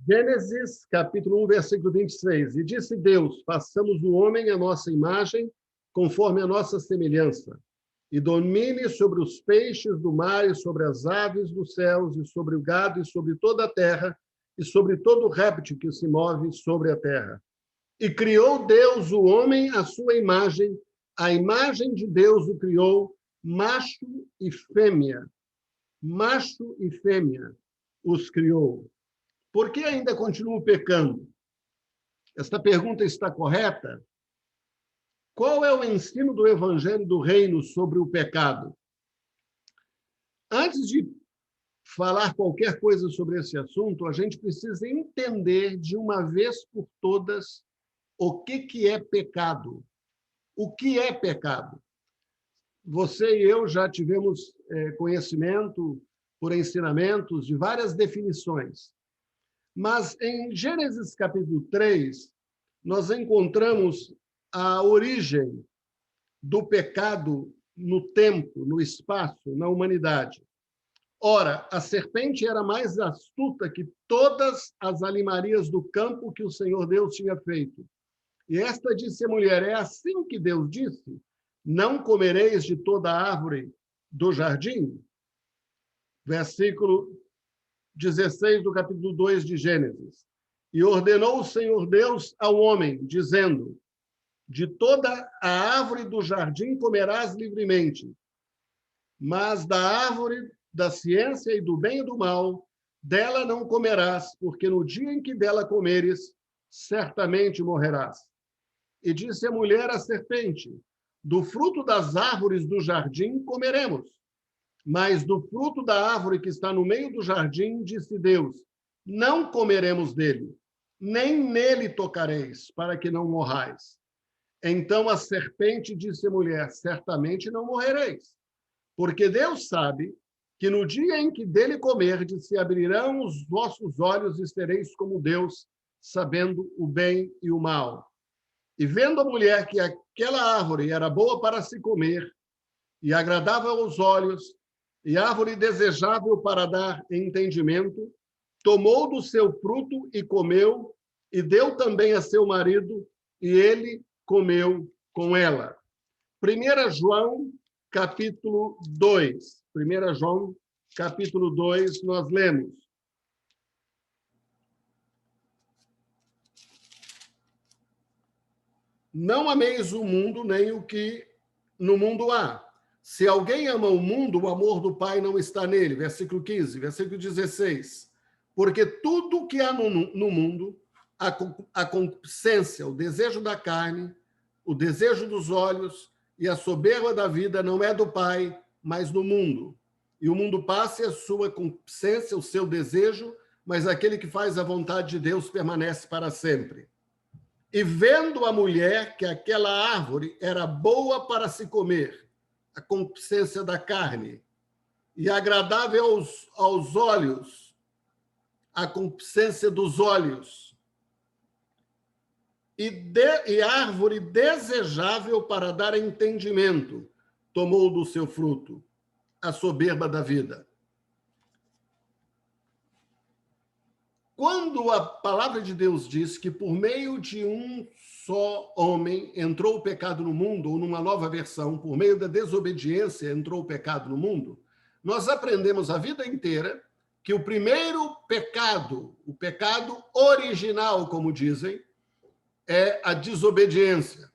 Gênesis, capítulo 1, versículo 26. E disse Deus, façamos o homem à nossa imagem, conforme a nossa semelhança, e domine sobre os peixes do mar, e sobre as aves dos céus, e sobre o gado, e sobre toda a terra, e sobre todo réptil que se move sobre a terra. E criou Deus o homem à sua imagem, a imagem de Deus o criou, macho e fêmea os criou. Por que ainda continuo pecando? Esta pergunta está correta? Qual é o ensino do Evangelho do Reino sobre o pecado? Antes de falar qualquer coisa sobre esse assunto, a gente precisa entender de uma vez por todas o que é pecado. O que é pecado? Você e eu já tivemos conhecimento por ensinamentos de várias definições. Mas em Gênesis capítulo 3, nós encontramos a origem do pecado no tempo, no espaço, na humanidade. Ora, a serpente era mais astuta que todas as animarias do campo que o Senhor Deus tinha feito. E esta disse à mulher, é assim que Deus disse, não comereis de toda árvore do jardim? Versículo 16 do capítulo 2 de Gênesis. E ordenou o Senhor Deus ao homem, dizendo, de toda a árvore do jardim comerás livremente, mas da árvore da ciência e do bem e do mal, dela não comerás, porque no dia em que dela comeres, certamente morrerás. E disse a mulher à serpente, do fruto das árvores do jardim comeremos, mas do fruto da árvore que está no meio do jardim, disse Deus, não comeremos dele, nem nele tocareis, para que não morrais. Então a serpente disse à mulher, certamente não morrereis, porque Deus sabe que no dia em que dele comerdes, se abrirão os vossos olhos e sereis como Deus, sabendo o bem e o mal. E vendo a mulher que aquela árvore era boa para se comer, e agradável aos olhos, e árvore desejável para dar entendimento, tomou do seu fruto e comeu, e deu também a seu marido, e ele comeu com ela. 1 João, capítulo 2. 1 João, capítulo 2, nós lemos. Não ameis o mundo, nem o que no mundo há. Se alguém ama o mundo, o amor do Pai não está nele. Versículo 15, versículo 16. Porque tudo que há no mundo, a concupiscência, o desejo da carne, o desejo dos olhos e a soberba da vida não é do Pai, mas do mundo. E o mundo passa e a sua concupiscência, o seu desejo, mas aquele que faz a vontade de Deus permanece para sempre. E vendo a mulher que aquela árvore era boa para se comer, a concupiscência da carne, e agradável aos olhos, a concupiscência dos olhos, e árvore desejável para dar entendimento, tomou do seu fruto a soberba da vida. Quando a palavra de Deus diz que por meio de um só homem entrou o pecado no mundo, ou numa nova versão, por meio da desobediência entrou o pecado no mundo, nós aprendemos a vida inteira que o primeiro pecado, o pecado original, como dizem, é a desobediência.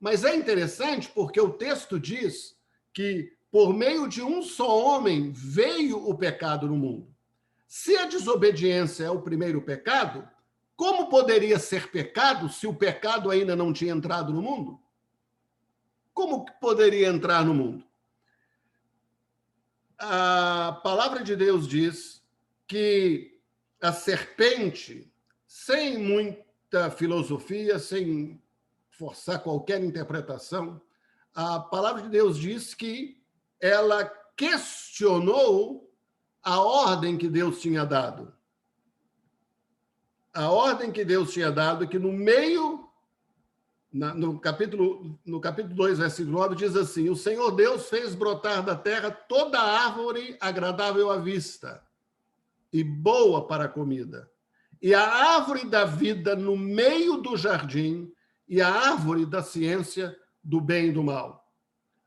Mas é interessante porque o texto diz que por meio de um só homem veio o pecado no mundo. Se a desobediência é o primeiro pecado, como poderia ser pecado se o pecado ainda não tinha entrado no mundo? Como poderia entrar no mundo? A palavra de Deus diz que a serpente, sem muita filosofia, sem forçar qualquer interpretação, a palavra de Deus diz que ela questionou a ordem que Deus tinha dado. A ordem que Deus tinha dado, que no meio, no capítulo 2, versículo 9, diz assim, o Senhor Deus fez brotar da terra toda árvore agradável à vista e boa para a comida, e a árvore da vida no meio do jardim, e a árvore da ciência do bem e do mal.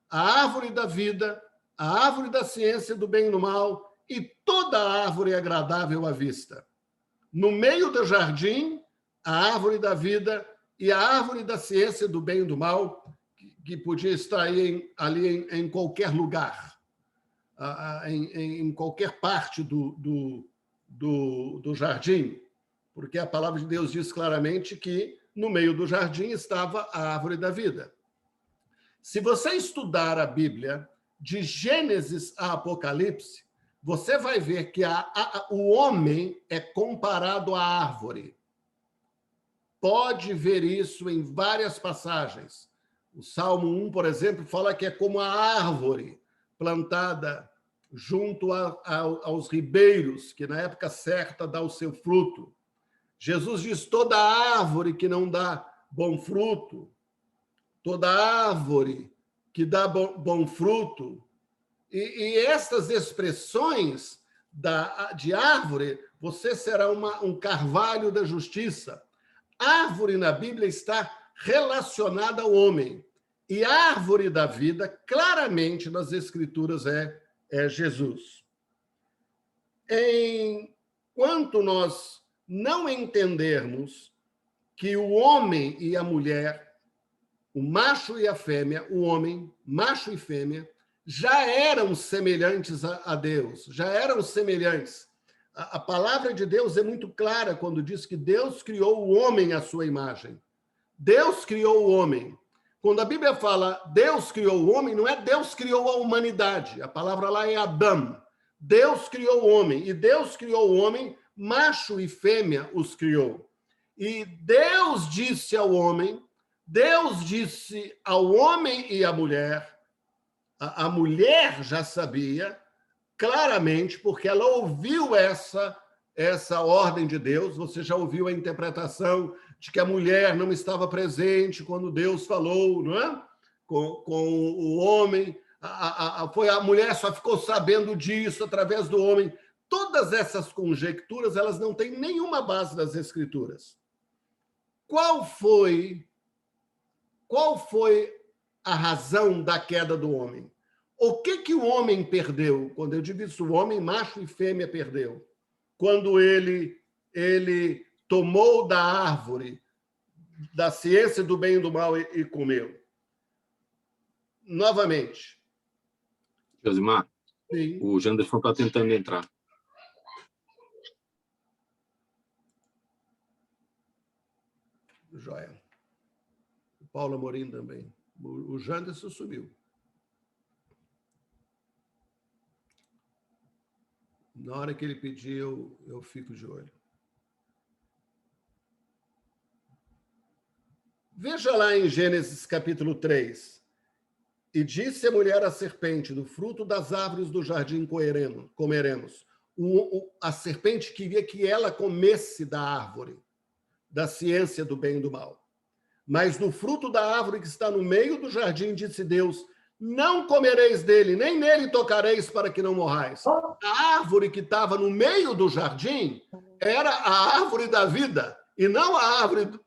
A árvore da vida, a árvore da ciência do bem e do mal, e toda árvore agradável à vista. No meio do jardim, a árvore da vida e a árvore da ciência do bem e do mal, que podia estar ali em qualquer lugar, em qualquer parte do jardim, porque a palavra de Deus diz claramente que no meio do jardim estava a árvore da vida. Se você estudar a Bíblia, de Gênesis a Apocalipse, você vai ver que o homem é comparado à árvore. Pode ver isso em várias passagens. O Salmo 1, por exemplo, fala que é como a árvore plantada junto aos ribeiros, que na época certa dá o seu fruto. Jesus diz: toda árvore que não dá bom fruto, toda árvore que dá bom fruto. E estas expressões de árvore, você será um carvalho da justiça. Árvore na Bíblia está relacionada ao homem. E árvore da vida, claramente nas Escrituras, é Jesus. Enquanto nós não entendermos que o homem e a mulher, o macho e a fêmea, o homem, macho e fêmea, já eram semelhantes a Deus, já eram semelhantes. A palavra de Deus é muito clara quando diz que Deus criou o homem à sua imagem. Deus criou o homem. Quando a Bíblia fala Deus criou o homem, não é Deus criou a humanidade. A palavra lá é Adão. Deus criou o homem. E Deus criou o homem, macho e fêmea os criou. E Deus disse ao homem e à mulher, a mulher já sabia claramente, porque ela ouviu essa ordem de Deus. Você já ouviu a interpretação de que a mulher não estava presente quando Deus falou, não é? com o homem. A mulher só ficou sabendo disso através do homem. Todas essas conjecturas, elas não têm nenhuma base das Escrituras. Qual foi a razão da queda do homem? O que o homem perdeu? Quando eu digo isso, o homem, macho e fêmea, perdeu. Quando ele tomou da árvore da ciência do bem e do mal e comeu. Novamente. Josimar, Sim. O Janderson está tentando entrar. Joia. O Paulo Amorim também. O Janderson subiu. Na hora que ele pedir, eu fico de olho. Veja lá em Gênesis capítulo 3. E disse a mulher à serpente: do fruto das árvores do jardim comeremos. A serpente queria que ela comesse da árvore, da ciência do bem e do mal. Mas do fruto da árvore que está no meio do jardim, disse Deus: não comereis dele, nem nele tocareis, para que não morrais. A árvore que estava no meio do jardim era a árvore da vida, e não a árvore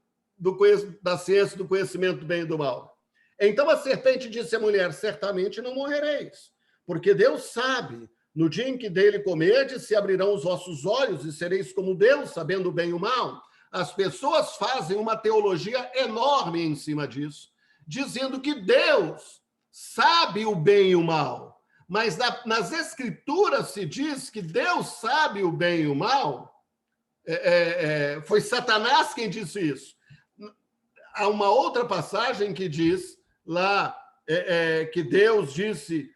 da ciência do conhecimento do bem e do mal. Então a serpente disse à mulher: certamente não morrereis, porque Deus sabe, no dia em que dele comerdes, se abrirão os vossos olhos e sereis como Deus, sabendo o bem e o mal. As pessoas fazem uma teologia enorme em cima disso, dizendo que Deus sabe o bem e o mal. Mas nas Escrituras se diz que Deus sabe o bem e o mal. Foi Satanás quem disse isso. Há uma outra passagem que diz lá que Deus disse,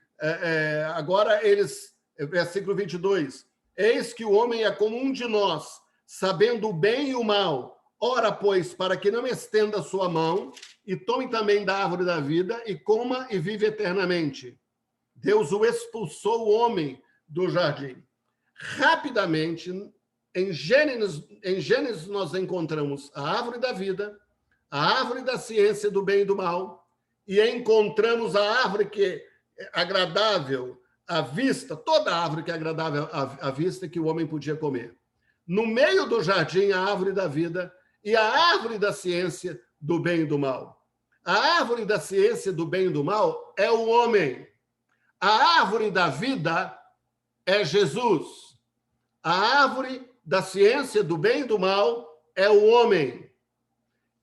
versículo 22, eis que o homem é como um de nós, sabendo o bem e o mal. Ora, pois, para que não estenda a sua mão e tome também da árvore da vida e coma e vive eternamente. Deus o expulsou, o homem, do jardim. Rapidamente, em Gênesis nós encontramos a árvore da vida, a árvore da ciência do bem e do mal, e encontramos a árvore que é agradável à vista, toda árvore que é agradável à vista que o homem podia comer. no meio do jardim, a árvore da vida e a árvore da ciência do bem e do mal. A árvore da ciência do bem e do mal é o homem. A árvore da vida é Jesus. A árvore da ciência do bem e do mal é o homem.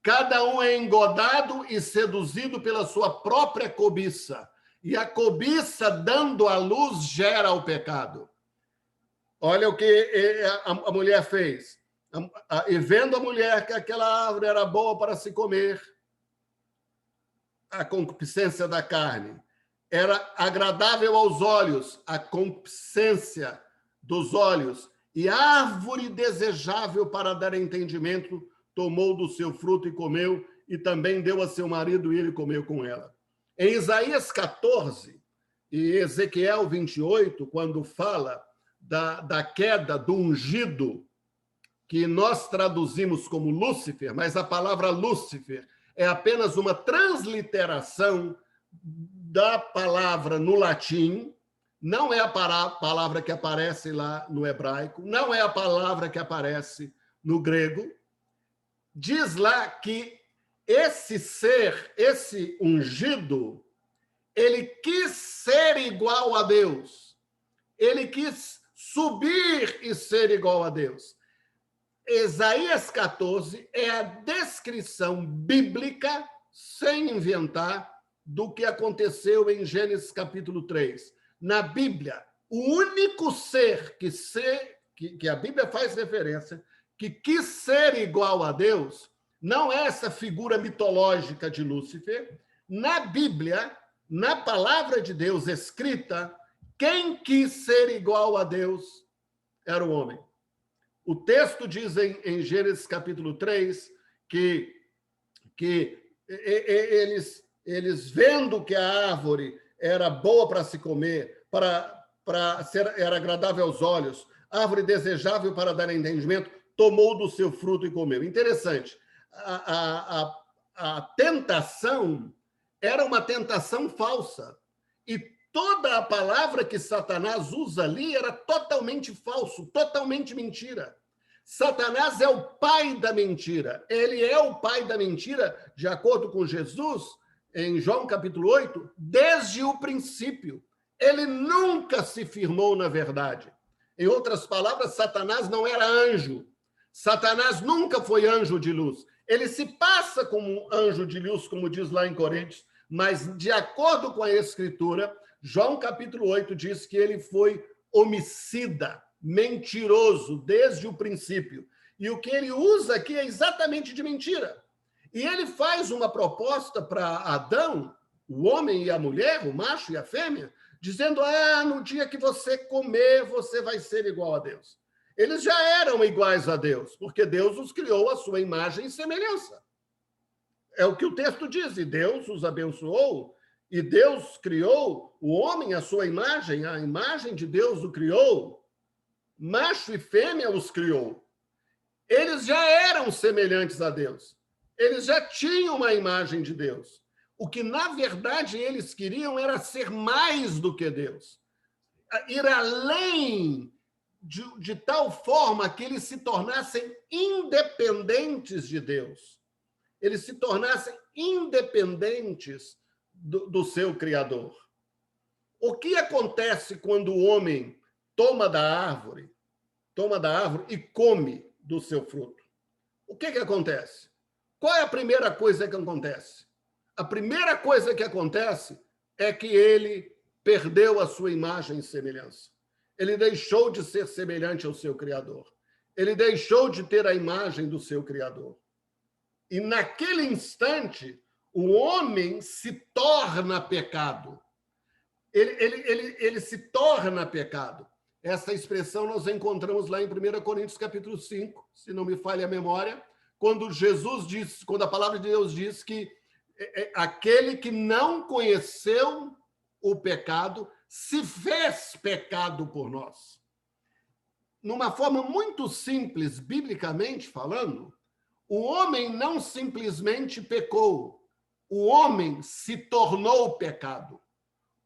Cada um é engodado e seduzido pela sua própria cobiça. E a cobiça, dando à luz, gera o pecado. Olha o que a mulher fez. E vendo a mulher que aquela árvore era boa para se comer, a concupiscência da carne, era agradável aos olhos, a concupiscência dos olhos, e árvore desejável para dar entendimento, tomou do seu fruto e comeu, e também deu a seu marido, e ele comeu com ela. Em Isaías 14 e Ezequiel 28, quando fala da queda do ungido, que nós traduzimos como Lúcifer, mas a palavra Lúcifer é apenas uma transliteração da palavra no latim, não é a palavra que aparece lá no hebraico, não é a palavra que aparece no grego. Diz lá que esse ser, esse ungido, ele quis ser igual a Deus. Ele quis subir e ser igual a Deus. Isaías 14 é a descrição bíblica, sem inventar, do que aconteceu em Gênesis capítulo 3. Na Bíblia, o único ser que a Bíblia faz referência, que quis ser igual a Deus, não é essa figura mitológica de Lúcifer. Na Bíblia, na palavra de Deus escrita, quem quis ser igual a Deus era o homem. O texto diz em Gênesis capítulo 3 que eles vendo que a árvore era boa para se comer, era agradável aos olhos, árvore desejável para dar entendimento, tomou do seu fruto e comeu. Interessante. A tentação era uma tentação falsa. E toda a palavra que Satanás usa ali era totalmente falso, totalmente mentira. Satanás é o pai da mentira. Ele é o pai da mentira, de acordo com Jesus, em João capítulo 8, desde o princípio. Ele nunca se firmou na verdade. Em outras palavras, Satanás não era anjo. Satanás nunca foi anjo de luz. Ele se passa como anjo de luz, como diz lá em Coríntios, mas de acordo com a Escritura, João capítulo 8 diz que ele foi homicida, mentiroso desde o princípio. E o que ele usa aqui é exatamente de mentira. E ele faz uma proposta para Adão, o homem e a mulher, o macho e a fêmea, dizendo: no dia que você comer, você vai ser igual a Deus. Eles já eram iguais a Deus, porque Deus os criou à sua imagem e semelhança. É o que o texto diz, e Deus os abençoou, e Deus criou o homem à sua imagem, a imagem de Deus o criou, macho e fêmea os criou. Eles já eram semelhantes a Deus, eles já tinham uma imagem de Deus. O que, na verdade, eles queriam era ser mais do que Deus, ir além de tal forma que eles se tornassem independentes de Deus, eles se tornassem independentes do seu Criador. O que acontece quando o homem toma da árvore e come do seu fruto? O que acontece? Qual é a primeira coisa que acontece? A primeira coisa que acontece é que ele perdeu a sua imagem e semelhança. Ele deixou de ser semelhante ao seu Criador. Ele deixou de ter a imagem do seu Criador. E naquele instante, o homem se torna pecado. Ele se torna pecado. Essa expressão nós encontramos lá em 1 Coríntios capítulo 5, se não me falha a memória, quando Jesus diz, quando a palavra de Deus diz que aquele que não conheceu o pecado se fez pecado por nós. Numa forma muito simples, biblicamente falando, o homem não simplesmente pecou, o homem se tornou pecado.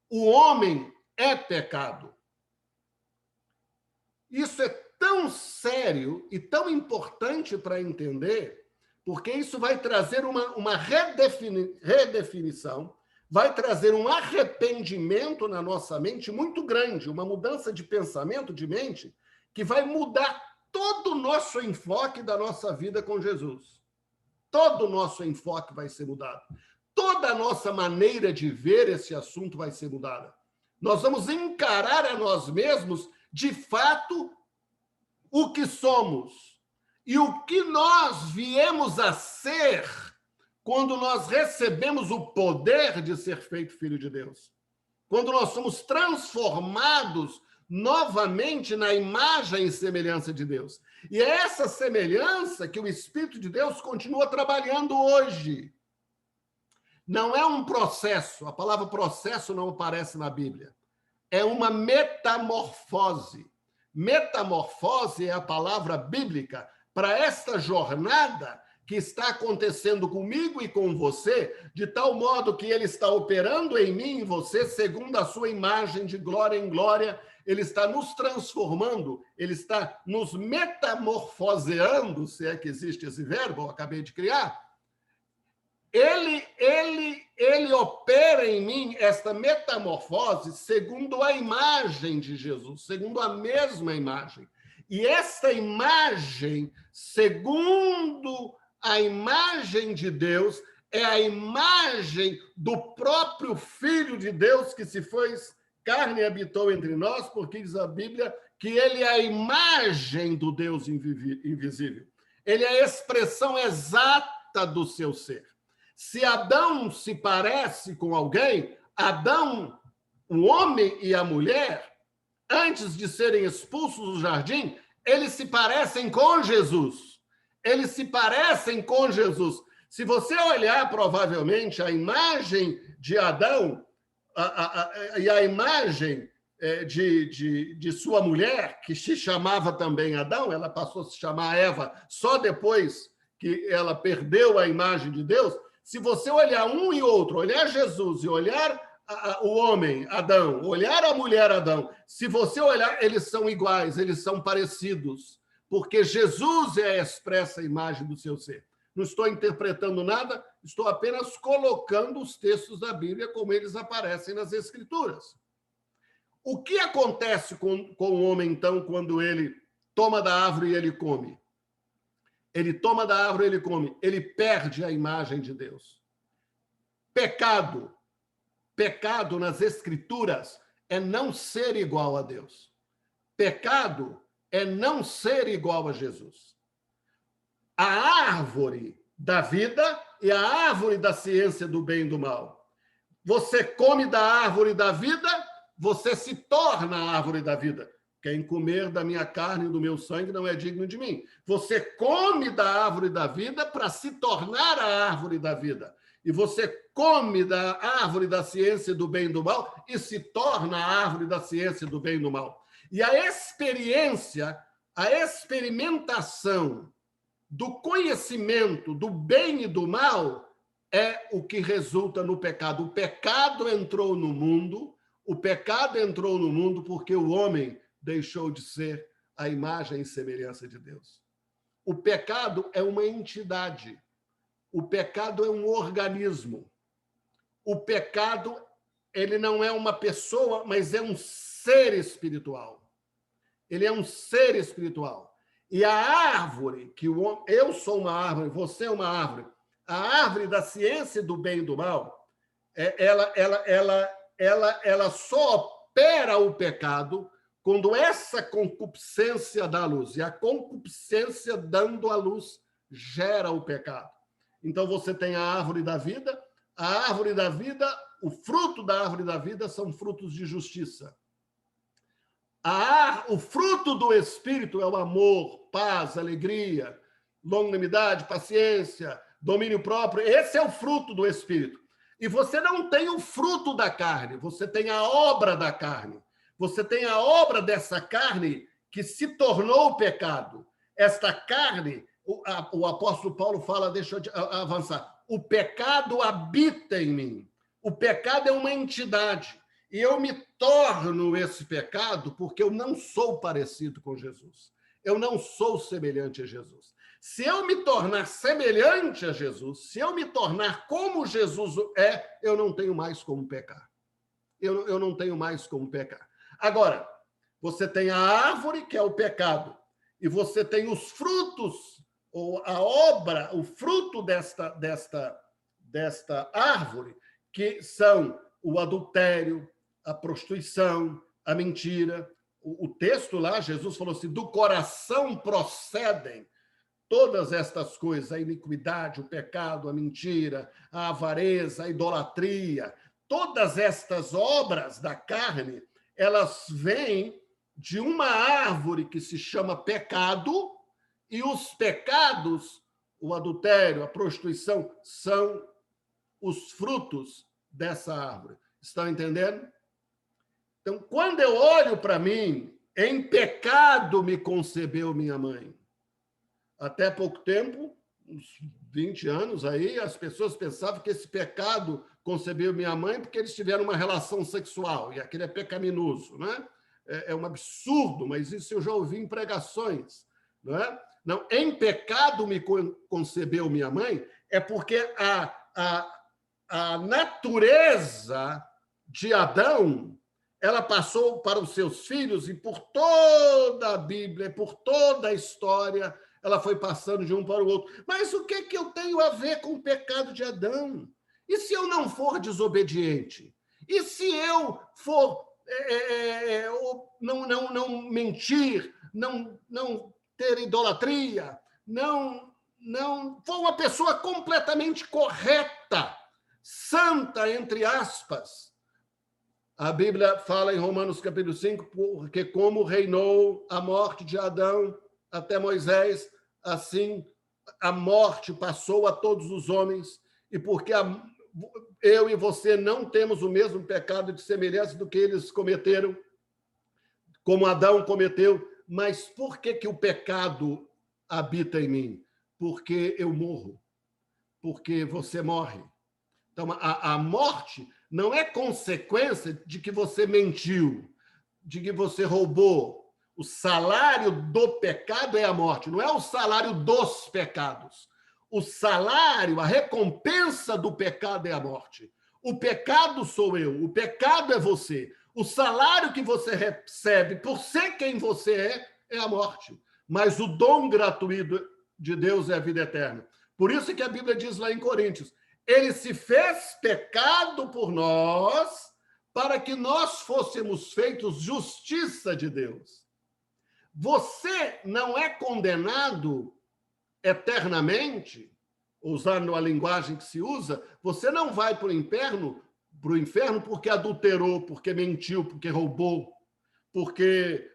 O homem é pecado. Isso é tão sério e tão importante para entender, porque isso vai trazer uma redefinição, vai trazer um arrependimento na nossa mente muito grande, uma mudança de pensamento, de mente, que vai mudar todo o nosso enfoque da nossa vida com Jesus. Todo o nosso enfoque vai ser mudado. Toda a nossa maneira de ver esse assunto vai ser mudada. Nós vamos encarar a nós mesmos, de fato, o que somos e o que nós viemos a ser quando nós recebemos o poder de ser feito filho de Deus. Quando nós somos transformados novamente na imagem e semelhança de Deus. E é essa semelhança que o Espírito de Deus continua trabalhando hoje. Não é um processo, a palavra processo não aparece na Bíblia. É uma metamorfose. Metamorfose é a palavra bíblica para esta jornada que está acontecendo comigo e com você, de tal modo que ele está operando em mim e em você, segundo a sua imagem, de glória em glória. Ele está nos transformando, ele está nos metamorfoseando, se é que existe esse verbo, eu acabei de criar. Ele opera em mim esta metamorfose segundo a imagem de Jesus, segundo a mesma imagem. E esta imagem, segundo a imagem de Deus, é a imagem do próprio Filho de Deus que se fez carne e habitou entre nós, porque diz a Bíblia que ele é a imagem do Deus invisível. Ele é a expressão exata do seu ser. Se Adão se parece com alguém, Adão, o homem e a mulher, antes de serem expulsos do jardim, eles se parecem com Jesus. Eles se parecem com Jesus. Se você olhar, provavelmente, a imagem de Adão e a imagem de sua mulher, que se chamava também Adão, ela passou a se chamar Eva só depois que ela perdeu a imagem de Deus. Se você olhar um e outro, olhar Jesus e olhar o homem, Adão, olhar a mulher, Adão, se você olhar, eles são iguais, eles são parecidos, porque Jesus é a expressa imagem do seu ser. Não estou interpretando nada, estou apenas colocando os textos da Bíblia como eles aparecem nas Escrituras. O que acontece com o homem, então, quando ele toma da árvore e ele come? Ele toma da árvore e ele come. Ele perde a imagem de Deus. Pecado nas Escrituras é não ser igual a Deus. Pecado é não ser igual a Jesus. A árvore da vida e a árvore da ciência do bem e do mal. Você come da árvore da vida, você se torna a árvore da vida. Quem comer da minha carne e do meu sangue não é digno de mim. Você come da árvore da vida para se tornar a árvore da vida. E você come da árvore da ciência do bem e do mal e se torna a árvore da ciência do bem e do mal. E a experiência, a experimentação do conhecimento do bem e do mal é o que resulta no pecado. O pecado entrou no mundo porque o homem deixou de ser a imagem e semelhança de Deus. O pecado é uma entidade. O pecado é um organismo. O pecado, ele não é uma pessoa, mas é um ser espiritual. Ele é um ser espiritual. E a árvore, eu sou uma árvore, você é uma árvore, a árvore da ciência do bem e do mal, ela só opera o pecado quando essa concupiscência dá luz. E a concupiscência dando a luz gera o pecado. Então você tem a árvore da vida, o fruto da árvore da vida são frutos de justiça. O fruto do Espírito é o amor, paz, alegria, longanimidade, paciência, domínio próprio. Esse é o fruto do Espírito. E você não tem o fruto da carne, você tem a obra da carne. Você tem a obra dessa carne que se tornou pecado. Esta carne, o apóstolo Paulo fala, deixa eu avançar, o pecado habita em mim. O pecado é uma entidade. E eu me torno esse pecado porque eu não sou parecido com Jesus. eu não sou semelhante a Jesus. Se eu me tornar semelhante a Jesus, se eu me tornar como Jesus é, eu não tenho mais como pecar. Eu não tenho mais como pecar. Agora, você tem a árvore, que é o pecado, e você tem os frutos, ou a obra, o fruto desta árvore, que são o adultério, a prostituição, a mentira. O texto lá, Jesus falou assim, do coração procedem todas estas coisas, a iniquidade, o pecado, a mentira, a avareza, a idolatria, todas estas obras da carne, elas vêm de uma árvore que se chama pecado, e os pecados, o adultério, a prostituição, são os frutos dessa árvore. Estão entendendo? Então, quando eu olho para mim, em pecado me concebeu minha mãe. Até pouco tempo, uns 20 anos aí, as pessoas pensavam que esse pecado concebeu minha mãe porque eles tiveram uma relação sexual, e aquele é pecaminoso, né? É um absurdo, mas isso eu já ouvi em pregações, não é? Não, em pecado me concebeu minha mãe, é porque a natureza de Adão, ela passou para os seus filhos, e por toda a Bíblia, por toda a história, ela foi passando de um para o outro. Mas o que eu tenho a ver com o pecado de Adão? E se eu não for desobediente? E se eu for não mentir, não ter idolatria, não for uma pessoa completamente correta, santa, entre aspas? A Bíblia fala em Romanos capítulo 5, porque como reinou a morte de Adão até Moisés, assim a morte passou a todos os homens, e porque eu e você não temos o mesmo pecado de semelhança do que eles cometeram, como Adão cometeu, mas por que o pecado habita em mim? Porque eu morro, porque você morre. Então, a morte não é consequência de que você mentiu, de que você roubou. O salário do pecado é a morte, não é o salário dos pecados. O salário, a recompensa do pecado é a morte. O pecado sou eu, o pecado é você. O salário que você recebe por ser quem você é a morte. Mas o dom gratuito de Deus é a vida eterna. Por isso que a Bíblia diz lá em Coríntios, ele se fez pecado por nós, para que nós fôssemos feitos justiça de Deus. Você não é condenado eternamente, usando a linguagem que se usa, você não vai para o inferno porque adulterou, porque mentiu, porque roubou, porque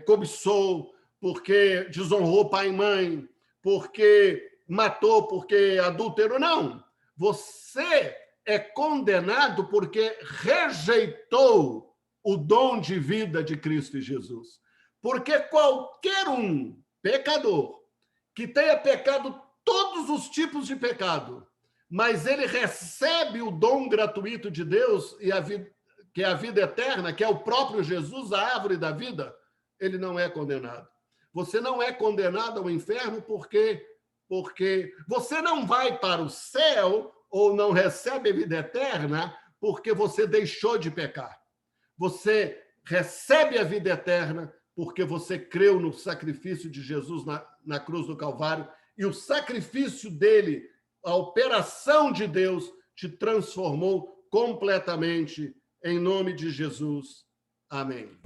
cobiçou, porque desonrou pai e mãe, porque matou, porque adulterou. Não. Você é condenado porque rejeitou o dom de vida de Cristo Jesus. Porque qualquer um pecador que tenha pecado todos os tipos de pecado, mas ele recebe o dom gratuito de Deus, e que é a vida eterna, que é o próprio Jesus, a árvore da vida, ele não é condenado. Você não é condenado ao inferno porque você não vai para o céu ou não recebe a vida eterna porque você deixou de pecar. Você recebe a vida eterna porque você creu no sacrifício de Jesus na cruz do Calvário, e o sacrifício dele, a operação de Deus, te transformou completamente, em nome de Jesus. Amém.